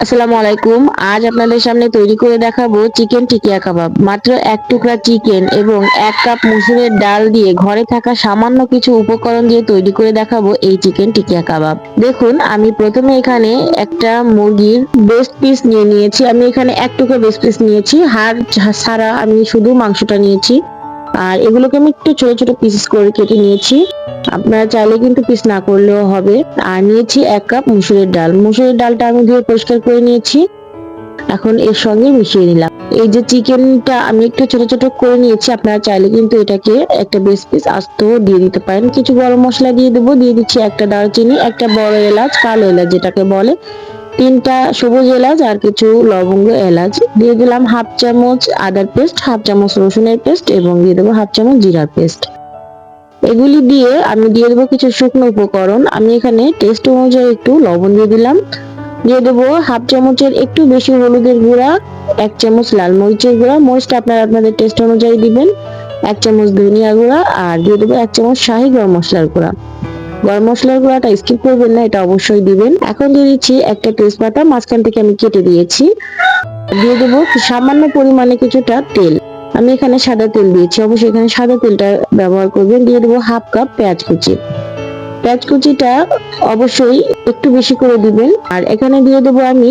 আসসালামু আলাইকুম। আজ আপনাদের সামনে তৈরি করে দেখাবো চিকেন টিকিয়া কাবাব। মাত্র এক টুকরা চিকেন এবং 1 কাপ মসুরের ডাল দিয়ে ঘরে থাকা সামান্য কিছু উপকরণ দিয়ে তৈরি করে দেখাবো এই চিকেন টিকিয়া কাবাব। দেখুন, আমি প্রথমে এখানে একটা মুরগির ব্রেস্ট পিস নিয়ে নিয়েছি। আমি এখানে 1 টুকরা ব্রেস্ট পিস নিয়েছি, হাড় ছাড়া আমি শুধু মাংসটা নিয়েছি। আর এগুলোকে আমি একটু ছোট ছোট পিস করে কেটে নিয়েছি। আপনারা চাইলে কিন্তু পিস না করলেও হবে। আর নিয়েছি 1 কাপ মুসুরের ডাল। মুসুরের ডালটা আমি ধুয়ে পরিষ্কার করে নিয়েছি, এখন এর সঙ্গে মিশিয়ে নিলাম। এই যে চিকেনটা আমি একটু ছোট ছোট করে নিয়েছি, আপনারা চাইলে কিন্তু এটাকে একটা বেশ পিস আস্ত দিয়ে দিতে পারেন। কিছু গরম মশলা দিয়ে দেবো, দিয়ে দিচ্ছি একটা দারচিনি, একটা বড় এলাচ, কালো এলাচ যেটাকে বলে, 3টা সবুজ এলাচ আর কিছু লবঙ্গ এলাচ, দিয়ে দিলাম 1/2 চামচ আদার পেস্ট, 1/2 চামচ রসুনের পেস্ট এবং দিয়ে দেবো 1/2 চামচ জিরার পেস্ট। এগুলি দিয়ে আমি দিয়ে দেবো কিছু শুকনো উপকরণ। আমি এখানে টেস্ট অনুযায়ী একটু লবণ দিয়ে দিলাম, দিয়ে দেবো 1/2 চামচের একটু বেশি হলুদের গুঁড়া, 1 চামচ লাল মরিচের গুঁড়া, মরিচটা আপনারা আপনাদের টেস্ট অনুযায়ী দিবেন, 1 চামচ ধনিয়া গুঁড়া, আর দিয়ে দেবো 1 চামচ শাহি গরম মশলার গুঁড়া। গরম মশলার গুঁড়াটা স্কিপ করবেন না, এটা অবশ্যই দিবেন। এখন দিয়ে দিচ্ছি একটা তেজপাতা, মাঝখান থেকে আমি কেটে দিয়েছি। দিয়ে দেবো সামান্য পরিমাণে কিছুটা তেল। আমি এখানে সাদা তেল দিয়েছি, অবশ্যই এখানে সাদা তেলটা ব্যবহার করবেন। দিয়ে দেবো 1/2 কাপ পেঁয়াজ কুচি। পেঁয়াজ কুচিটা অবশ্যই একটু বেশি করে দিবেন। আর এখানে দিয়ে দেবো আমি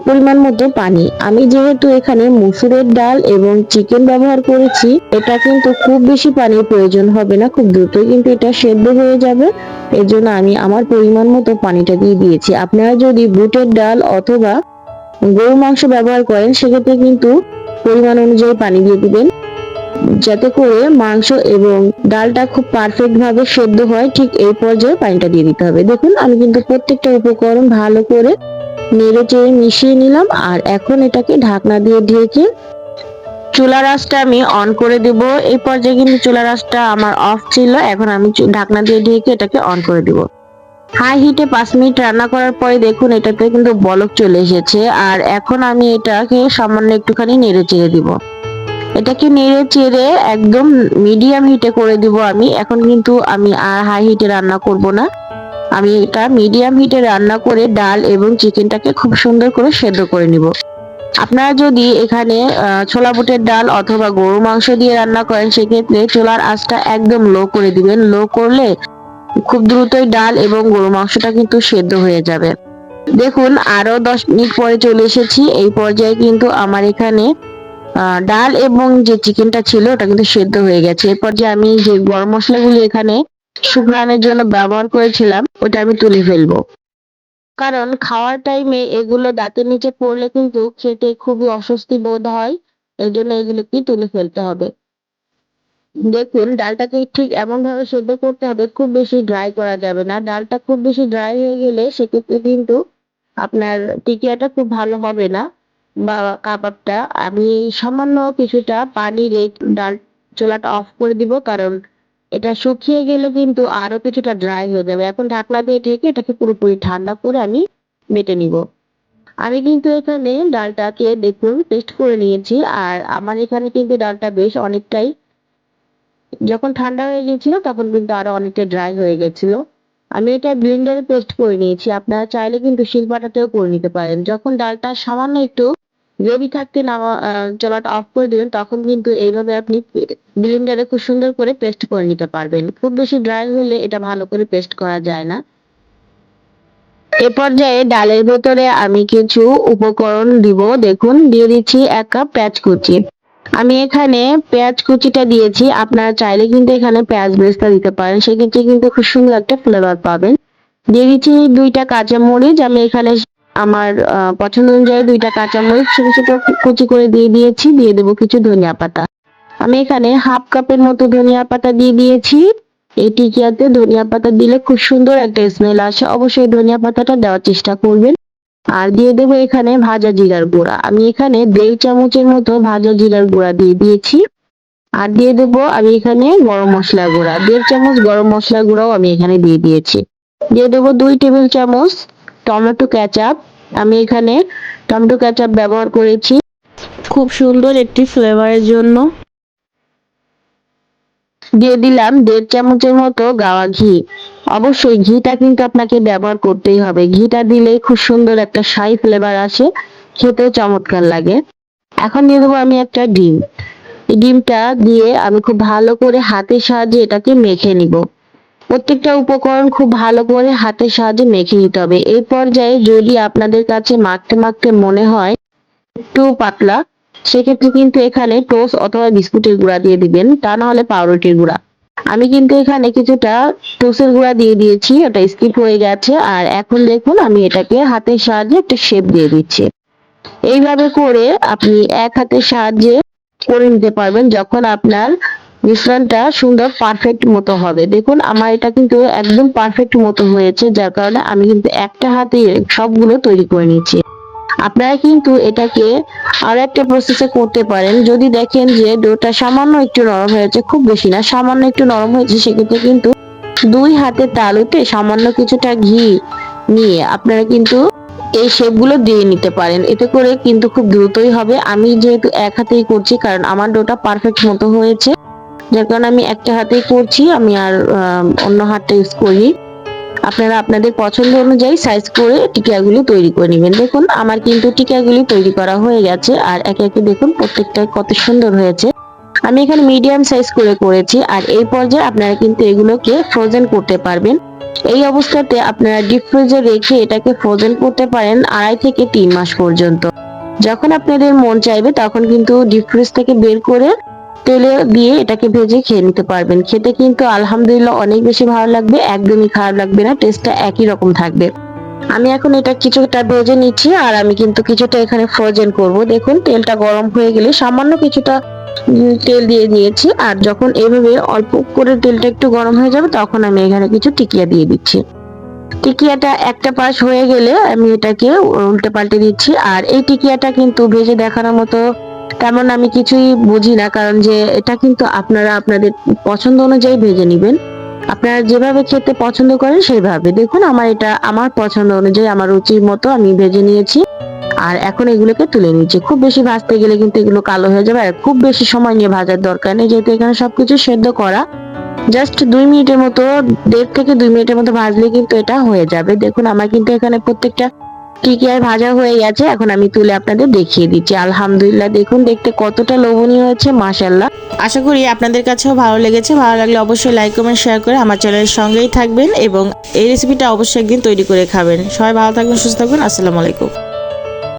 পরিমাণ মতো পানি। আমি যেহেতু এখানে মসুরের ডাল এবং চিকেন ব্যবহার করেছি, এটা কিন্তু খুব বেশি পানির প্রয়োজন হবে না, খুব দ্রুতই কিন্তু এটা সেদ্ধ হয়ে যাবে। এর জন্য আমি আমার পরিমাণ মতো পানিটা দিয়ে দিয়েছি। আপনারা যদি বুটের ডাল অথবা গরু মাংস ব্যবহার করেন, সেক্ষেত্রে কিন্তু পরিমাণ অনুযায়ী পানি দিয়ে দিবেন, যাতে করে মাংস এবং ডালটা খুব পারফেক্ট ভাবে সেদ্ধ হয়। ঠিক এই পর্যায়ে পানিটা দিয়ে দিতে হবে। দেখুন, আমি কিন্তু প্রত্যেকটা উপকরণ ভালো করে নেড়ে চেড়ে মিশিয়ে নিলাম। আর এখন এটাকে ঢাকনা দিয়ে ঢেকে চুলার আঁচটা আমি অন করে দেব। এই পর্যায়ে কিন্তু চুলার আঁচটা আমার অফ ছিল, এখন আমি ঢাকনা দিয়ে ঢেকে এটাকে অন করে দেব। হাই হিটে 5 মিনিট রান্না করার পরে দেখুন এটাতে কিন্তু বলক চলে এসেছে। আর এখন আমি এটাকে সামান্য একটুখানি নেড়ে চেড়ে দিব। এটাকে নেড়ে চেড়ে একদম মিডিয়াম হিটে করে দিব। আমি এখন কিন্তু আমি আর হাই হিটে রান্না করব না, আমি এটা মিডিয়াম হিটে রান্না করে ডাল এবং চিকেনটাকে খুব সুন্দর করে সেদ্ধ করে নিব। আপনারা যদি এখানে ছোলা বুটের ডাল অথবা গরু মাংস দিয়ে রান্না করেন, সেক্ষেত্রে চুলার আঁচটা একদম লো করে দিবেন। লো করলে খুব দ্রুতই ডাল এবং গরু মাংসটা কিন্তু সেদ্ধ হয়ে যাবে। দেখুন, আরো 10 মিনিট পরে চলে এসেছি। এই পর্যায়ে কিন্তু আমার এখানে ডাল এবং যে চিকেনটা ছিল ওটা কিন্তু সেদ্ধ হয়ে গেছে। এরপর যে আমি যে গরম মশলাগুলো এখানে শুকনানোর জন্য ব্যবহার করেছিলাম, ওটা আমি তুলে ফেলবো, কারণ খাওয়ার টাইমে এগুলো দাঁতের নিচে পড়লে কিন্তু খেতে খুবই অস্বস্তি বোধ হয়। এই জন্য এগুলোকে তুলে ফেলতে হবে। দেখুন, ডালটাকে ঠিক এমন ভাবে সেদ্ধ করতে হবে, খুব বেশি ড্রাই করা যাবে না। ডালটা খুব বেশি ড্রাই হয়ে গেলে সেক্ষেত্রে কিন্তু আপনার টিকিয়াটা খুব ভালো হবে না বা কাবাবটা। আমি সামান্য কিছুটা পানি রেখে ডাল চুলাটা অফ করে দিব, কারণ এটা শুকিয়ে গেলে কিন্তু আরো কিছুটা ড্রাই হয়ে যাবে। এখন ঢাকনা দিয়ে ঢেকে এটাকে পুরোপুরি ঠান্ডা করে আমি বেটে নিব। আমি কিন্তু এখানে ডালটাকে দেখুন পেস্ট করে নিয়েছি। আর আমার এখানে কিন্তু ডালটা বেশ অনেকটাই, যখন ঠান্ডা হয়ে গেছিল তখন কিন্তু আরো অনেকটা ড্রাই হয়ে গেছিল। আমি এটা ব্লেন্ডারে পেস্ট করে নিয়েছি, আপনারা চাইলে কিন্তু শিলপাটাতেও করে নিতে পারেন। যখন ডালটা সামান্য একটু গ্রেভি থাকতে চলাটা অফ করে দিবেন, তখন কিন্তু এইভাবে আপনি ব্লেন্ডারে খুব সুন্দর করে পেস্ট করে নিতে পারবেন। খুব বেশি ড্রাই হলে এটা ভালো করে পেস্ট করা যায় না। এ পর্যায়ে ডালের ভেতরে আমি কিছু উপকরণ দিব। দেখুন, দিয়ে দিচ্ছি 1 কাপ পেঁয়াজ কুচি। আমি এখানে পেঁয়াজ কুচিটা দিয়েছি, আপনারা চাইলে কিন্তু এখানে পেঁয়াজ বেরেস্তা দিতে পারেন, সেক্ষেত্রে কিন্তু খুব সুন্দর একটা ফ্লেভার পাবেন। দিয়ে দিচ্ছি 2টা কাঁচামরিচ। আমি এখানে আমার পছন্দ অনুযায়ী 2টা কাঁচামরিচ ছোট ছোট কুচি করে দিয়ে দিয়েছি। দিয়ে দেবো কিছু ধনিয়া পাতা। আমি এখানে 1/2 কাপের মতো ধনিয়া পাতা দিয়ে দিয়েছি। এই টিকিয়াতে ধনিয়া পাতা দিলে খুব সুন্দর একটা স্মেল আসে, অবশ্যই ধনিয়া পাতাটা দেওয়ার চেষ্টা করবেন। আর দিয়ে দেবো এখানে ভাজা জিরার গুঁড়া। আমি এখানে 1.5 চামচের মতো ভাজা জিরার গুঁড়া দিয়ে দিয়েছি। আর দিয়ে দেবো আমি এখানে গরম মশলা গুঁড়া, 1.5 চামচ গরম মশলা গুঁড়াও আমি এখানে দিয়ে দিয়েছি। দিয়ে দেবো 2 টেবিল চামচ টমেটো কেচাপ। আমি এখানে টমেটো কেচাপ ব্যবহার করেছি খুব সুন্দর একটি ফ্লেভারের জন্য। দিয়ে দিলাম 1.5 চামচের মতো গাওয়া ঘি। অবশ্যই ঘিটা কিন্তু আপনাকে ব্যবহার করতেই হবে, ঘিটা দিলে খুব সুন্দর একটা শাহি ফ্লেভার আসে, খেতেও চমৎকার লাগে। এখন দিয়ে দেবো আমি একটা ডিম। এই ডিমটা দিয়ে আমি খুব ভালো করে হাতের সাহায্যে এটাকে মেখে নিব। প্রত্যেকটা উপকরণ খুব ভালো করে হাতের সাহায্যে মেখে নিতে হবে। এই পর্যায়ে যদি আপনাদের কাছে মাখতে মাখতে মনে হয় একটু পাতলা, সেক্ষেত্রে কিন্তু এখানে টোস্ট অথবা বিস্কুটের গুঁড়া দিয়ে দিবেন, তা না হলে পাউরুটির গুঁড়া। আমি কিন্তু এখানে কিছুটা টোস্টের গুঁড়া দিয়ে দিয়েছি, ওটা স্কিপ হয়ে গেছে। আর এখন দেখুন আমি এটাকে হাতের সাহায্যে একটা শেপ দিয়ে দিচ্ছি। এইভাবে করে আপনি এক হাতের সাহায্যে করে নিতে পারবেন যখন আপনার মিশ্রণটা সুন্দর পারফেক্ট মতো হবে। দেখুন আমার এটা কিন্তু একদম পারফেক্ট মতো হয়েছে, যার কারণে আমি কিন্তু একটা হাতে সবগুলো তৈরি করে নিচ্ছি। আপনারা কিন্তু এটাকে আর একটা প্রসেসে করতে পারেন। যদি দেখেন যে ডোটা সামান্য একটু নরম হয়েছে, খুব বেশি না, সামান্য একটু নরম হয়েছে, সেক্ষেত্রে কিন্তু দুই হাতের তালুতে সামান্য কিছুটা ঘি নিয়ে আপনারা কিন্তু এই শেপগুলো দিয়ে নিতে পারেন। এতে করে কিন্তু খুব দ্রুতই হবে। আমি যেহেতু এক হাতেই করছি, কারণ আমার ডোটা পারফেক্ট মতো হয়েছে, যার কারণে আমি একটা হাতেই করছি, আমি আর অন্য হাতটা ইউজ করি। আপনারা আপনাদের পছন্দ অনুযায়ী সাইজ করে টিকিয়াগুলি তৈরি করে নেবেন। দেখুন আমার কিন্তু টিকিয়াগুলি তৈরি করা হয়ে গেছে, আর একে একে দেখুন প্রত্যেকটা কত সুন্দর হয়েছে। আমি এখানে মিডিয়াম সাইজ করে করেছি। আর এই পর্যায়ে আপনারা কিন্তু এগুলোকে ফ্রোজেন করতে পারবেন। এই অবস্থাতে আপনারা ডিপ ফ্রিজে রেখে এটাকে ফ্রোজেন করতে পারেন 2.5 থেকে 3 মাস পর্যন্ত। যখন আপনাদের মন চাইবে তখন কিন্তু ডিপ ফ্রিজ থেকে বের করে তেলে দিয়ে এটাকে ভেজে খেয়ে নিতে পারবেন। খেতে কিন্তু আলহামদুলিল্লাহ অনেক বেশি ভালো লাগবে, একদমই খারাপ লাগবে না, টেস্টটা একই রকম থাকবে। আমি এখন এটা কিছুটা ভেজে নিচ্ছি, আর আমি কিন্তু কিছুটা এখানে ফ্রোজেন করব। দেখুন তেলটা গরম হয়ে গেলে সামান্য কিছুটা তেল দিয়ে দিয়েছি, আর যখন এইভাবে অল্প করে তেলটা একটু গরম হয়ে যাবে তখন আমি এখানে কিছু টিকিয়া দিয়ে দিচ্ছি। টিকিয়াটা একটা পাশ হয়ে গেলে আমি এটাকে উল্টে পাল্টে দিচ্ছি। আর এই টিকিয়াটা কিন্তু ভেজে দেখানোর মতো তেমন আমি কিছুই বুঝি না, কারণ যে এটা কিন্তু আপনারা আপনাদের পছন্দ অনুযায়ী ভেজে নিবেন। আপনারা যেভাবে খেতে পছন্দ করেন সেইভাবে। দেখুন আমার এটা আমার পছন্দ অনুযায়ী আমার রুচির মতো আমি ভেজে নিয়েছি, আর এখন এগুলোকে তুলে নিচ্ছি। খুব বেশি ভাজতে গেলে কিন্তু এগুলো কালো হয়ে যাবে, আর খুব বেশি সময় নিয়ে ভাজার দরকার নেই, যেহেতু এখানে সবকিছু সেদ্ধ করা। জাস্ট 2 মিনিটের মতো, 1.5 থেকে 2 মিনিটের মতো ভাজলে কিন্তু এটা হয়ে যাবে। দেখুন আমার কিন্তু এখানে প্রত্যেকটা টিকিয়া ভাজা হয়ে গেছে। এখন আমি তুলে আপনাদের দেখিয়ে দিচ্ছি। আলহামদুলিল্লাহ দেখুন দেখতে কতটা লোভনীয় হয়েছে, মাশাআল্লাহ। আশা করি আপনাদের কাছেও ভালো লেগেছে। ভালো লাগলে অবশ্যই লাইক কমেন্ট শেয়ার করে আমার চ্যানেলের সঙ্গেই থাকবেন, এবং এই রেসিপিটা অবশ্যই একদিন তৈরি করে খাবেন। সবাই ভালো থাকবেন, সুস্থ থাকবেন। আসসালামু আলাইকুম।